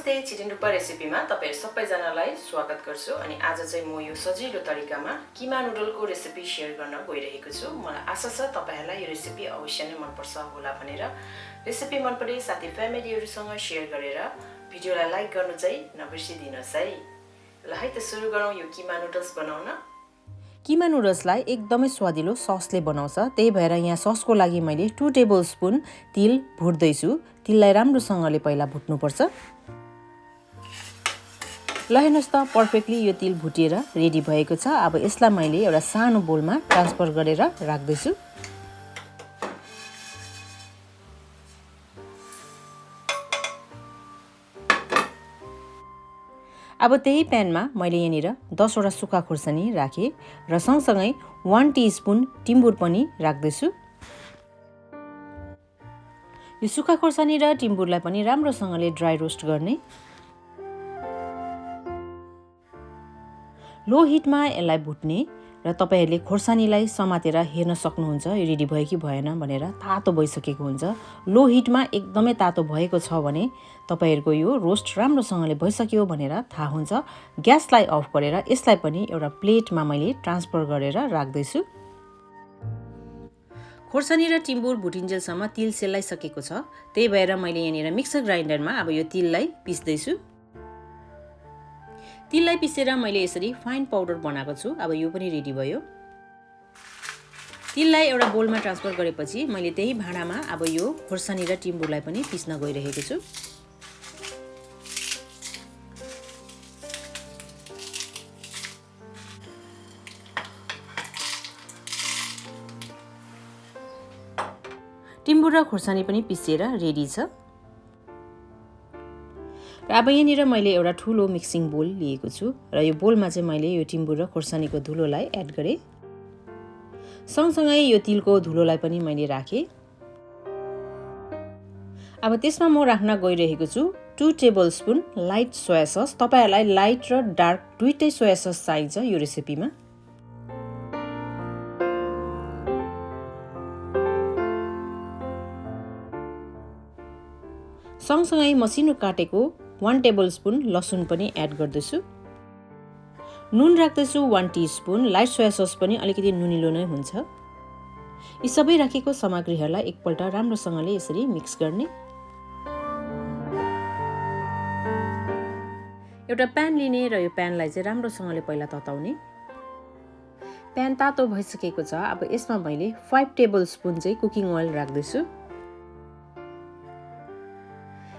नमस्ते छिटेन डुक्पा रेसिपीमा तपाईहरु सबैजनालाई स्वागत गर्छु अनि आज चाहिँ म यो सजिलो तरिकामा किमा नुडलको रेसिपी शेयर गर्न गइरहेको छु। मलाई आशा छ तपाईहरुलाई यो रेसिपी अवश्य नै मन पर्छ होला भनेर। रेसिपी मन परे साथी फ्यामिलीहरुसँग शेयर गरेर भिडियोलाई लाइक गर्नु चाहिँ नबिर्सिदिनुस् है। ल है त सुरु गरौँ यो किमा नुडल्स बनाउन। किमा नुडल्सलाई एकदमै स्वादिलो ससले बनाउँछ, त्यही भएर यहाँ ससको लागि मैले 2 टेबलस्पुन तिल भुट्दै छु। तिललाई राम्रोसँगले पहिला भुट्नुपर्छ। ल हेर्नुस् त पर्फेक्टली यो तिल भुटिएर रेडी भएको छ। अब यसलाई मैले एउटा सानो बोलमा ट्रान्सफर गरेर राख्दै छु। अब त्यही प्यानमा मैले यहाँनिर 10 वटा सुक्खा खुर्सानी राखे र सँगसँगै 1 टीस्पुन टिम्बुर पनि राख्दै छु। यो सुक्खा खुर्सानी र टिम्बुरलाई पनि राम्रोसँगले ड्राई रोस्ट गर्ने। लो हिटमा यसलाई भुट्ने र तपाईहरुले खुर्सानीलाई समातेर हेर्न सक्नुहुन्छ यो रेडी भयो कि भएन भनेर। तातो भइसकेको हुन्छ। लो हिटमा एकदमै तातो भएको छ भने तपाईहरुको यो रोस्ट राम्रोसँगले भइसक्यो भनेर थाहा हुन्छ। ग्यासलाई अफ गरेर यसलाई पनि एउटा प्लेटमा मैले ट्रान्सफर गरेर राख्दै छु। खुर्सानी र टिम्बुर भुटिन्जेलसम्म तिल सेलाइसकेको छ, त्यही भएर मैले यहाँनिर मिक्सर ग्राइन्डरमा अब यो तिललाई पिस्दै छु। तिललाई पिसेर मैले यसरी फाइन पाउडर बनाएको छु। अब यो पनि रेडी भयो। तिललाई एउटा बोलमा ट्रान्सफर गरेपछि मैले त्यही भाँडामा अब यो खुर्सानी र टिम्बुरलाई पनि पिस्न गइरहेको छु। टिम्बुर र खुर्सानी पनि पिसेर रेडी छ। र अब यहाँनिर मैले एउटा ठुलो मिक्सिङ बोल लिएको छु र यो बोलमा चाहिँ मैले यो टिम्बुर र खुर्सानीको धुलोलाई एड गरे। सँगसँगै यो तिलको धुलोलाई पनि मैले राखे। अब त्यसमा म राख्न गइरहेको छु 2 टेबलस्पुन लाइट सोया सस। तपाईहरुलाई लाइट र डार्क दुईटै सोया सस चाहिन्छ यो रेसिपीमा। सँगसँगै मसिनो काटेको 1 टेबलस्पुन लसुन पनि एड गर्दैछु। नुन राख्दैछु 1 टीस्पुन। लाइट सोया सस पनि अलिकति नुनिलो नै हुन्छ। यी सबै राखेको सामग्रीहरूलाई एकपल्ट राम्रोसँगले यसरी मिक्स गर्ने। एउटा प्यान लिने र यो प्यानलाई चाहिँ राम्रोसँगले पहिला तताउने। प्यान तातो भइसकेको छ। अब यसमा मैले 5 टेबलस्पुन चाहिँ कुकिङ ओइल राख्दैछु।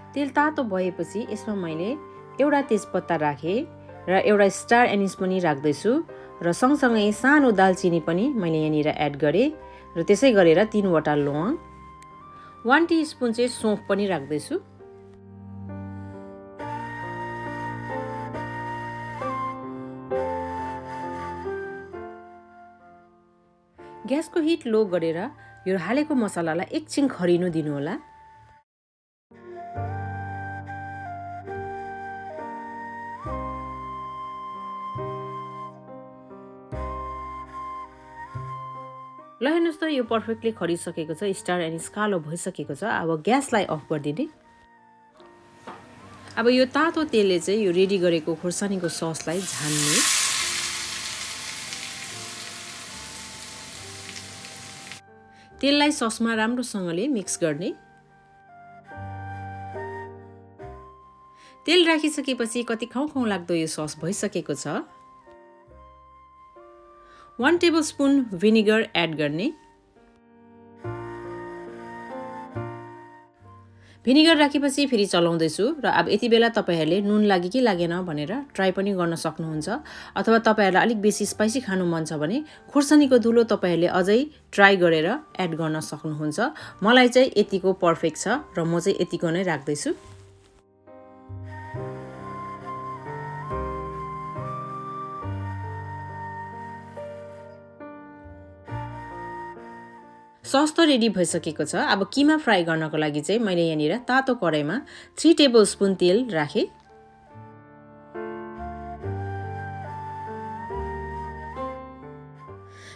तेल तातो भएपछि यसमा मैले एउटा तेजपत्ता राखे र एउटा स्टार एनिस पनि राख्दैछु र सँगसँगै सानो दालचिनी पनि मैले यहाँनिर एड गरे र त्यसै गरेर 3 वटा लौंग, 1 टीस्पुन चाहिँ सौंफ पनि राख्दैछु। ग्यासको हिट लो गरेर यो हालेको मसलालाई एकछिन खरिनु दिनु होला। ल हेर्नुस् त यो पर्फेक्टली खरिसकेको छ। स्टार एनिस कालो भइसकेको छ। अब ग्यासलाई अफ गरिदिने। अब यो तातो तेलले चाहिँ यो रेडी गरेको खुर्सानीको ससलाई झान्ने। तेललाई ससमा राम्रोसँगले मिक्स गर्ने। तेल राखिसकेपछि कति खाउँ लाग्दो यो सस भइसकेको छ। 1 टेबलस्पुन भिनेगर एड गर्ने। भिनेगर राखेपछि फेरि चलाउँदैछु र अब यति बेला तपाईहरुले नुन लाग्यो कि लागेन भनेर ट्राई पनि गर्न सक्नुहुन्छ। अथवा तपाईहरुलाई अलिक बेसी स्पाइसी खानु मन छ भने खुर्सानीको धुलो तपाईहरुले अझै ट्राई गरेर एड गर्न सक्नुहुन्छ। मलाई चाहिँ यतिको पर्फेक्ट छ र म चाहिँ यतिको नै राख्दैछु। सस त रेडी भइसकेको छ। अब किमा फ्राई गर्नको लागि चाहिँ मैले यहाँनिर तातो कराईमा 3 टेबलस्पुन तेल राखे।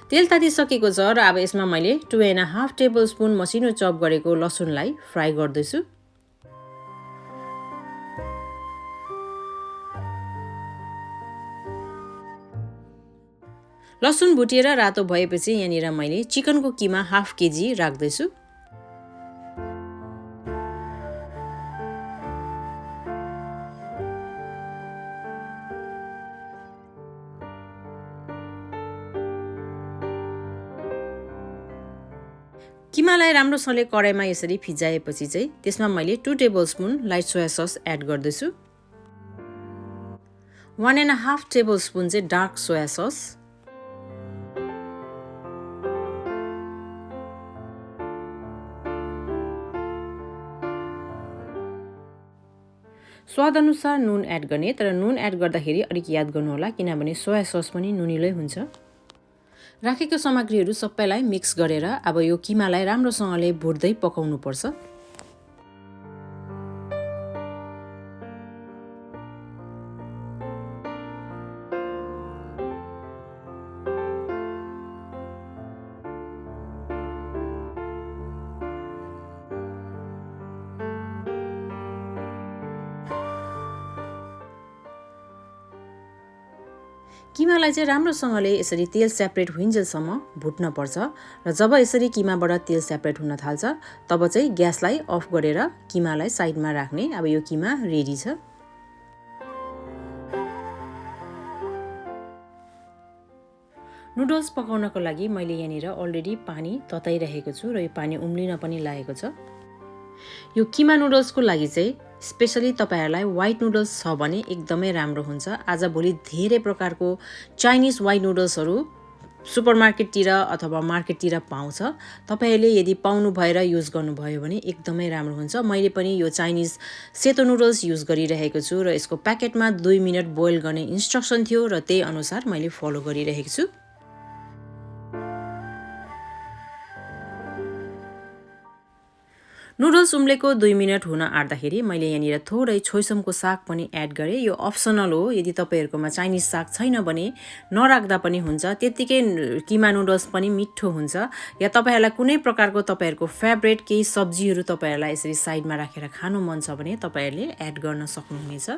तेल तातिसकेको छ र अब यसमा मैले 2.5 टेबलस्पुन मसिनो चप गरेको लसुनलाई फ्राई गर्दैछु। लसुन भुटेर रातो भएपछि यहाँनिर मैले चिकनको किमा हाफ केजी राख्दैछु। किमालाई राम्रोसँगले कराईमा यसरी फिजाएपछि चाहिँ त्यसमा मैले 2 टेबलस्पुन लाइट सोया सस एड गर्दैछु। 1.5 टेबलस्पुन चाहिँ डार्क सोया सस, स्वाद अनुसार नुन एड गर्ने, तर नुन एड गर्दाखेरि अलिक याद गर्नुहोला किनभने सोया सस पनि नुनिलै हुन्छ। राखेको सामग्रीहरू सबैलाई मिक्स गरेर अब यो किमालाई राम्रोसँगले भुट्दै पकाउनु पर्छ। किमालाई चाहिँ राम्रोसँगले यसरी तेल सेपरेट हुइन्जेलसम्म भुट्न पर्छ र जब यसरी किमाबाट तेल सेपरेट हुन थाल्छ तब चाहिँ ग्यासलाई अफ गरेर किमालाई साइडमा राख्ने। अब यो किमा रेडी छ। नुडल्स पकाउनको लागि मैले यहाँनिर अलरेडी पानी तताइरहेको छु र यो पानी उम्लिन पनि लागेको छ। यो किमा नुडल्सको लागि चाहिँ स्पेशली तपाईहरुलाई व्हाइट नुडल्स छ भने एकदमै राम्रो हुन्छ। आजभोलि धेरै प्रकारको चाइनिज व्हाइट नुडल्सहरू सुपरमार्केटतिर अथवा मार्केटतिर पाउँछ। तपाईहरुले यदि पाउनु भएर युज गर्नुभयो भने एकदमै राम्रो हुन्छ। मैले पनि यो चाइनिज सेतो नुडल्स युज गरिरहेको छु र यसको प्याकेटमा 2 मिनेट बोइल गर्ने इन्स्ट्रक्सन थियो र त्यही अनुसार मैले फलो गरिरहेको छु। नुडल्स उम्लेको 2 मिनेट हुन आँट्दाखेरि मैले यहाँनिर थोरै छोइसमको साग पनि एड गरेँ। यो अप्सनल हो, यदि तपाईहरुकोमा चाइनिज साग छैन भने नराख्दा पनि हुन्छ। त्यतिकै किमा नुडल्स पनि मिठो हुन्छ। या तपाईहरुलाई कुनै प्रकारको तपाईहरुको फेभरेट केही सब्जीहरू तपाईहरुलाई यसरी साइडमा राखेर खानु मन छ भने तपाईहरुले एड गर्न सक्नुहुनेछ।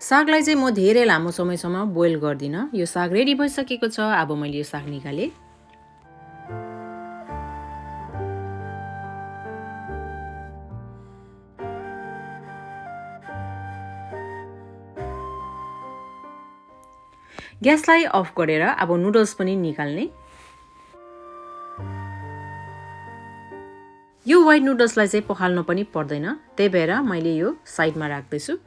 सागलाई चाहिँ म धेरै लामो समयसम्म बोइल गर्दिन। यो साग रेडी भइसकेको छ। अब मैले यो साग निकाले। ग्यासलाई अफ गरेर अब नुडल्स पनि निकाल्ने। यो व्हाइट नुडल्सलाई चाहिँ पखाल्न पनि पर्दैन, त्यही भएर मैले यो साइडमा राख्दैछु।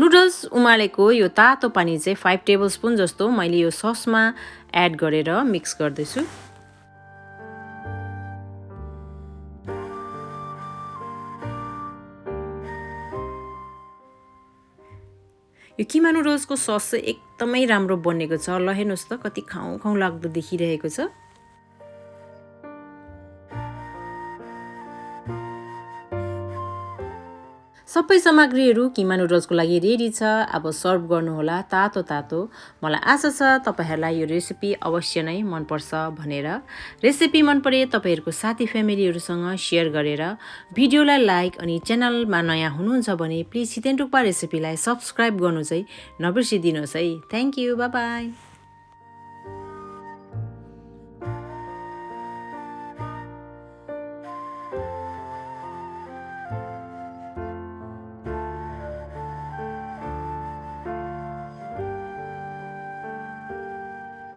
नुडल्स उमालेको यो तातो पानी चाहिँ 5 टेबलस्पुन जस्तो मैले यो ससमा एड गरेर मिक्स गर्दैछु। यो किमा नुडल्सको सस चाहिँ एकदमै राम्रो बनेको छ। ल हेर्नुहोस् त कति खाउँ खाउँ लाग्दो देखिरहेको छ। सबै सामग्रीहरू किमा नुडल्सको लागि रेडी छ। अब सर्भ गर्नुहोला तातो तातो। मलाई आशा छ तपाईहरुलाई यो रेसिपी अवश्य नै मन पर्छ भनेर। रेसिपी मन परे तपाईहरुको साथी फ्यामिलीहरुसँग शेयर गरेर भिडियोलाई लाइक अनि च्यानलमा नयाँ हुनुहुन्छ भने प्लिज छितेन डुक्पा रेसिपीलाई सब्स्क्राइब गर्नु चाहिँ नबिर्सिदिनुहोस् है। Thank you, bye bye.